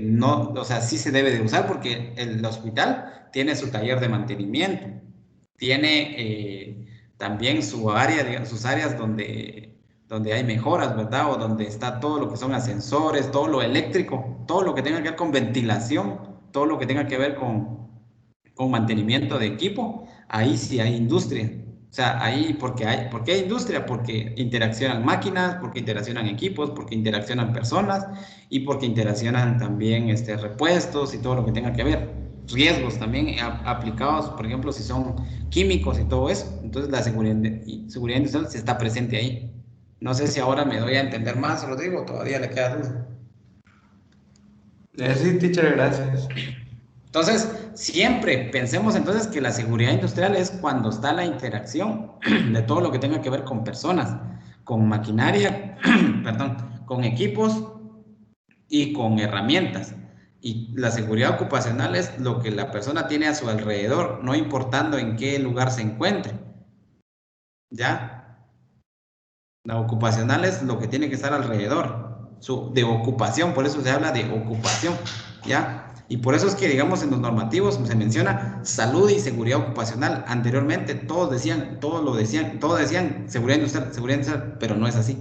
no, o sea, sí se debe de usar porque el hospital tiene su taller de mantenimiento, tiene también su área, digamos, sus áreas donde hay mejoras, ¿verdad? O donde está todo lo que son ascensores, todo lo eléctrico, todo lo que tenga que ver con ventilación, todo lo que tenga que ver con mantenimiento de equipo, ahí sí hay industria. O sea, ahí, ¿por qué hay industria? Porque interaccionan máquinas, porque interaccionan equipos, porque interaccionan personas y porque interaccionan también repuestos y todo lo que tenga que ver. Riesgos también aplicados, por ejemplo, si son químicos y todo eso. Entonces la seguridad industrial sí está presente ahí. No sé si ahora me doy a entender más, Rodrigo, todavía le queda duda. Sí, teacher, gracias. Entonces, siempre pensemos entonces que la seguridad industrial es cuando está la interacción de todo lo que tenga que ver con personas, con maquinaria, perdón, con equipos y con herramientas. Y la seguridad ocupacional es lo que la persona tiene a su alrededor, no importando en qué lugar se encuentre. ¿Ya? La ocupacional es lo que tiene que estar alrededor, de ocupación, por eso se habla de ocupación, ¿ya? Y por eso es que, digamos, en los normativos se menciona salud y seguridad ocupacional. Anteriormente todos decían seguridad industrial, pero no es así.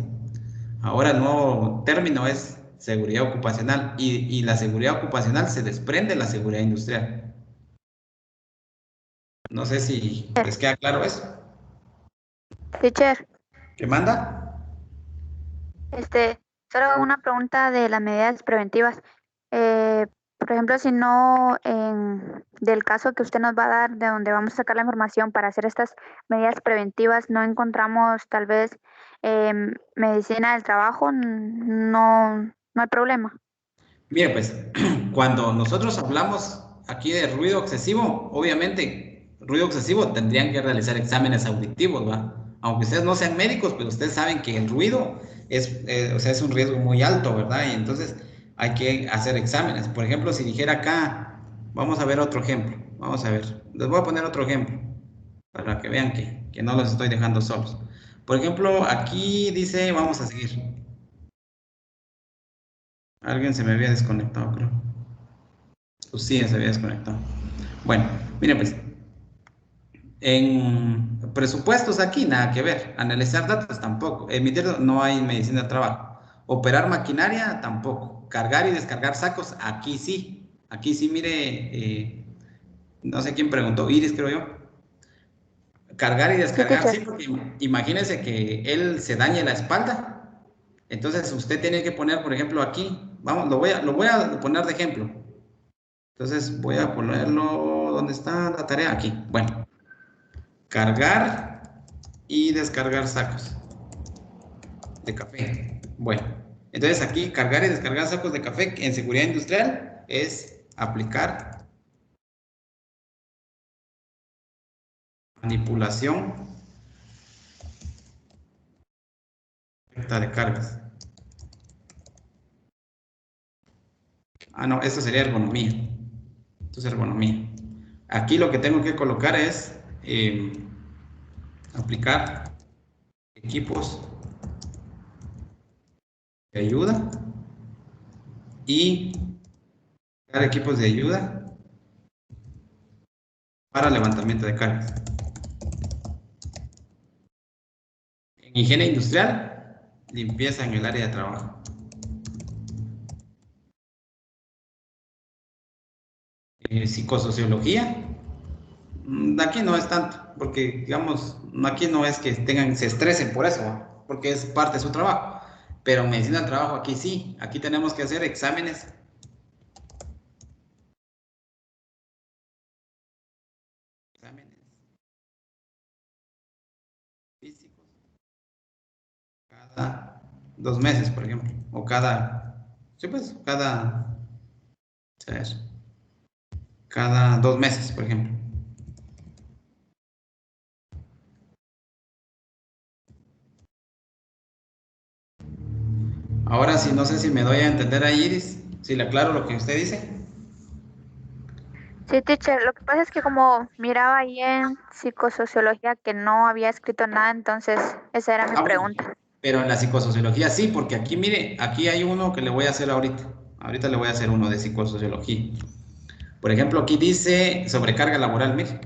Ahora el nuevo término es seguridad ocupacional y la seguridad ocupacional se desprende de la seguridad industrial. No sé si les queda claro eso. Teacher, ¿Qué manda? solo una pregunta de las medidas preventivas. Eh, por ejemplo, si no, del caso que usted nos va a dar, de donde vamos a sacar la información para hacer estas medidas preventivas, no encontramos tal vez medicina del trabajo, no hay problema. Mire, pues, cuando nosotros hablamos aquí de ruido excesivo, obviamente, ruido excesivo tendrían que realizar exámenes auditivos, ¿va? Aunque ustedes no sean médicos, pero ustedes saben que el ruido o sea, es un riesgo muy alto, ¿verdad? Y entonces hay que hacer exámenes. Por ejemplo, si dijera acá, vamos a ver otro ejemplo, vamos a ver, les voy a poner otro ejemplo para que vean que no los estoy dejando solos. Por ejemplo, aquí dice, vamos a seguir. Alguien se me había desconectado, creo. Pues sí, se había desconectado. Bueno, miren pues, en presupuestos aquí nada que ver, analizar datos tampoco, emitir no hay medicina de trabajo, operar maquinaria tampoco, cargar y descargar sacos aquí sí, mire, no sé quién preguntó, Iris creo yo, cargar y Sí, descargar teacher. sí, porque imagínense que él se dañe la espalda, entonces usted tiene que poner, por ejemplo, aquí, vamos, lo voy a poner de ejemplo. Entonces voy a ponerlo, ¿dónde está la tarea? Aquí. Bueno, cargar y descargar sacos de café. Bueno, entonces aquí cargar y descargar sacos de café en seguridad industrial es aplicar manipulación correcta de cargas. Ah, no, esto sería ergonomía. Esto es ergonomía. Aquí lo que tengo que colocar es aplicar equipos de ayuda y aplicar equipos de ayuda para levantamiento de cargas. En higiene industrial, limpieza en el área de trabajo. Psicosociología, aquí no es tanto, porque digamos, aquí no es que se estresen por eso, ¿no? Porque es parte de su trabajo. Pero en medicina del trabajo aquí sí, aquí tenemos que hacer exámenes. Exámenes físicos cada 2 meses, por ejemplo, o sí pues, ¿sabes? Cada 2 meses, por ejemplo. Ahora sí, no sé si me doy a entender a Iris, si le aclaro lo que usted dice. Sí, teacher, lo que pasa es que como miraba ahí en psicosociología que no había escrito nada, entonces esa era mi Bueno, pregunta. pero en la psicosociología sí, porque aquí, mire, aquí hay uno que le voy a hacer ahorita. Ahorita le voy a hacer uno de psicosociología. Por ejemplo, aquí dice sobrecarga laboral, mire.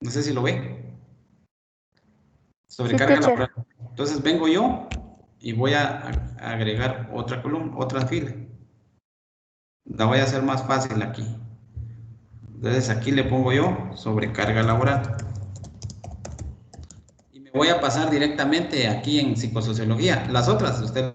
No sé si lo ve. Sí, Sobrecarga teacher. laboral. Entonces vengo yo y voy a agregar otra columna, otra fila. La voy a hacer más fácil aquí. Entonces aquí le pongo yo sobrecarga laboral. Y me voy a pasar directamente aquí en psicosociología. Las otras, usted.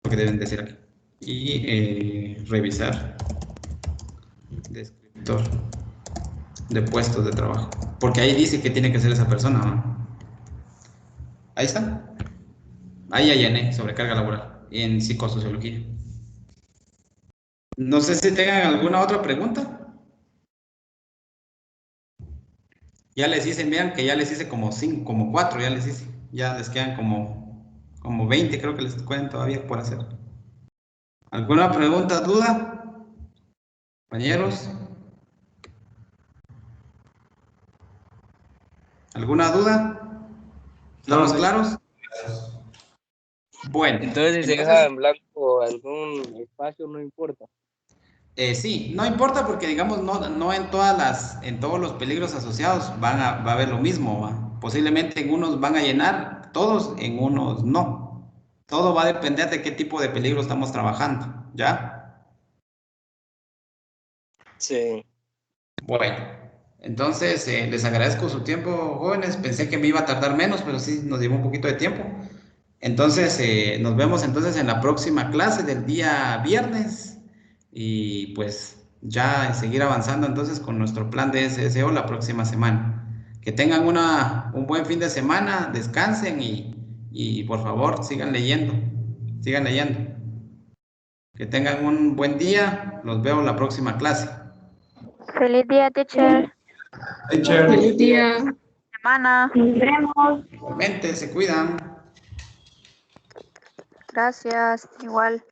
Lo que deben decir aquí. Y revisar descriptor de puestos de trabajo. Porque ahí dice que tiene que ser esa persona, ¿no? Ahí está. Ahí ya llené sobrecarga laboral en psicosociología. No sé si tengan alguna otra pregunta. Ya les hice, vean que ya les hice como 5, como 4, ya les hice. Ya les quedan como 20, creo que les quedan todavía por hacer. ¿Alguna pregunta, duda? Compañeros. ¿Alguna duda? ¿Estamos No, claros? Bueno, Entonces, si se deja entonces, en blanco algún espacio, no importa. sí, no importa porque digamos, no en todos los peligros asociados va a haber lo mismo, ¿va? Posiblemente en unos van a llenar todos, en unos no. Todo va a depender de qué tipo de peligro estamos trabajando, ¿ya? Sí. Bueno, entonces les agradezco su tiempo, jóvenes. Pensé que me iba a tardar menos, pero sí nos llevó un poquito de tiempo. Entonces, nos vemos entonces en la próxima clase del día viernes y pues ya seguir avanzando entonces con nuestro plan de SSO la próxima semana. Que tengan un buen fin de semana, descansen y por favor sigan leyendo, sigan leyendo. Que tengan un buen día, los veo en la próxima clase. Feliz día, teacher. teacher. Semana. Igualmente, se cuidan. Gracias. Igual.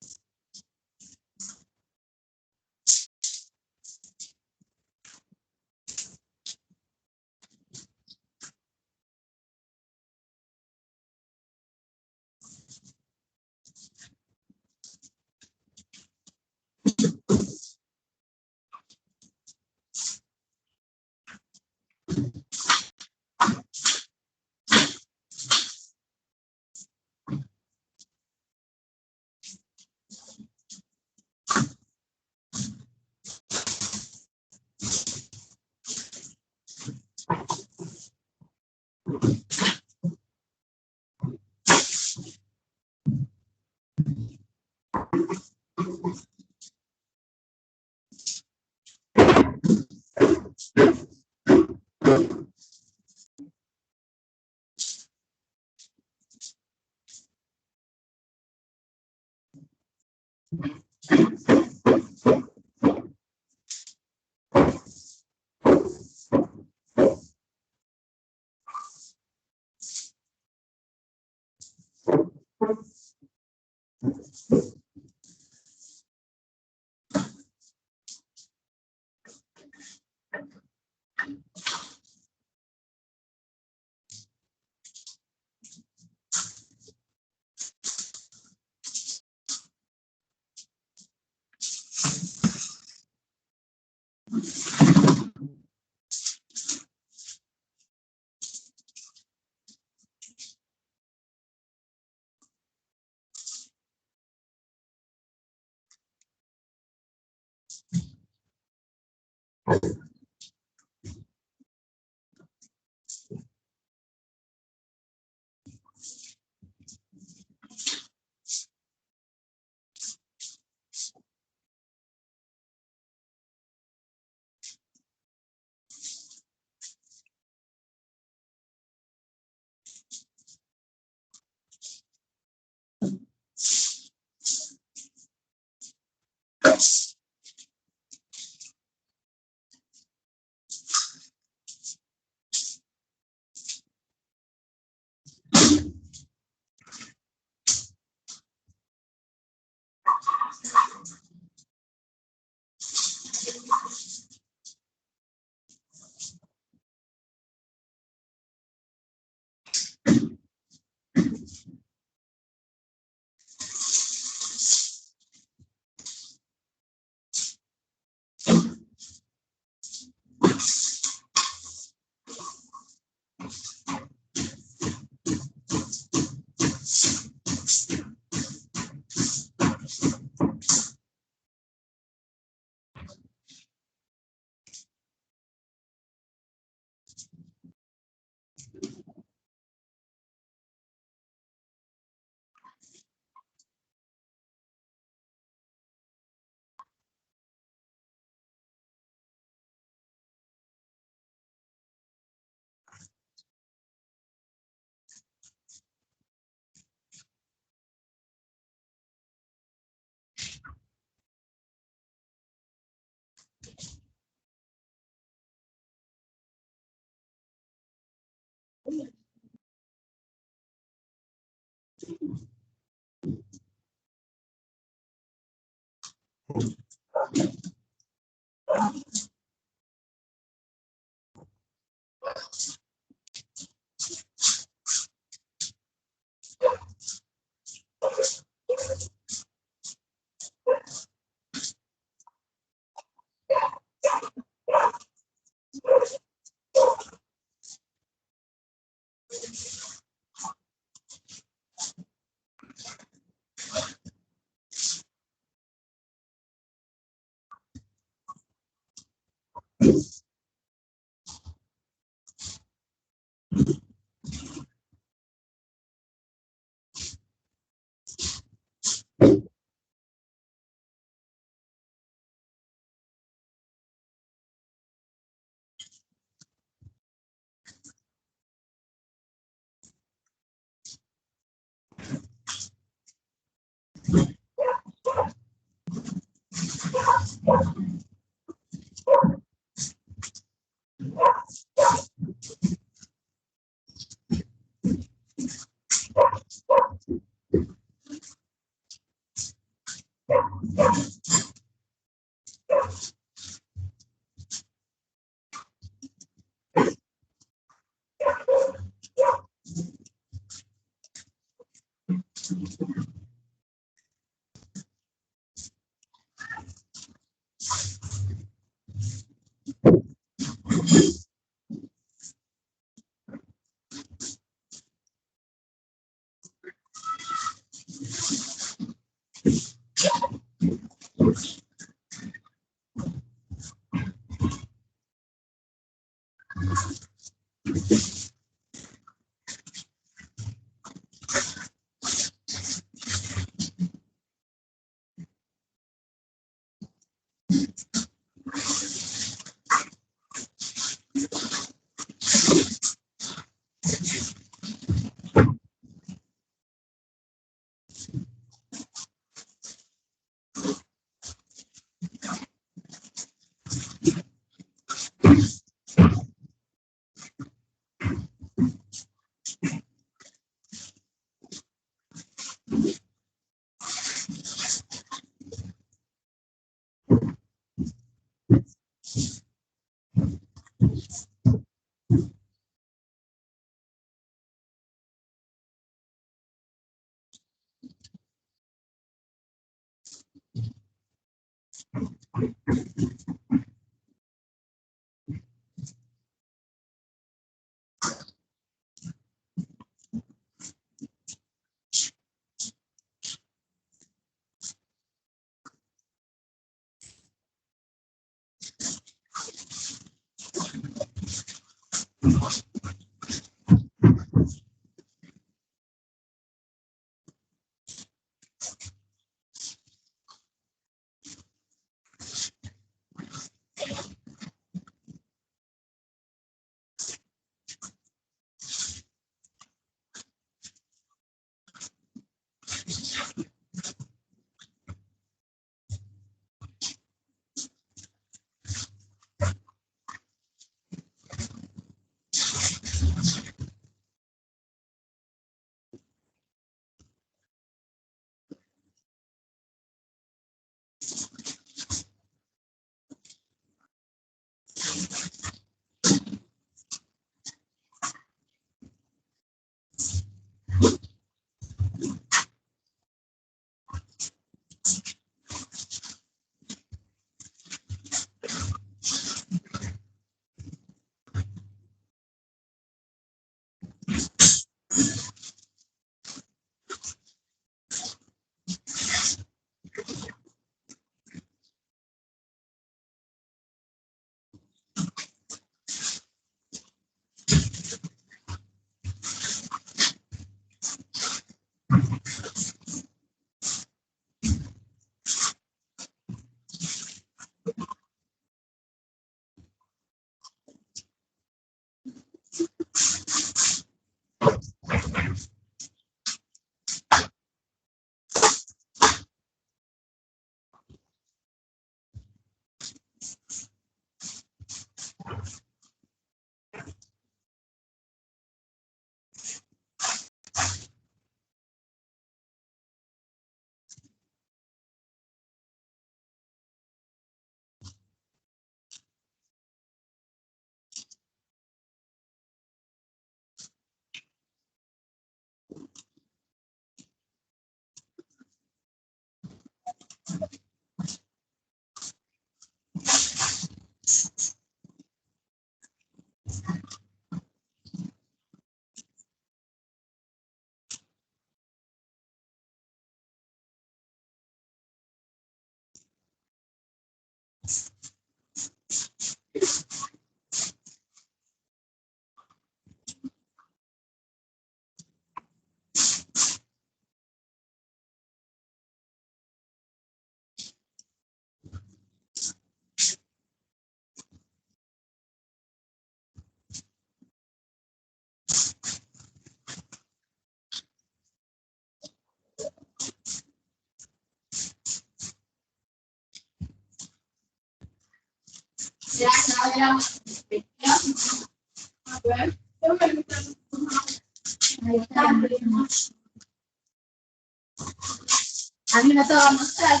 A mí no te va a mostrar.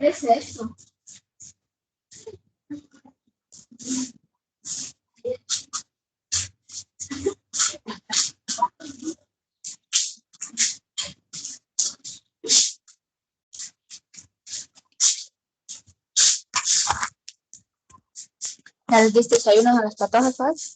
¿Qué es eso? ¿Ya les diste desayunos a las patojas, Faz?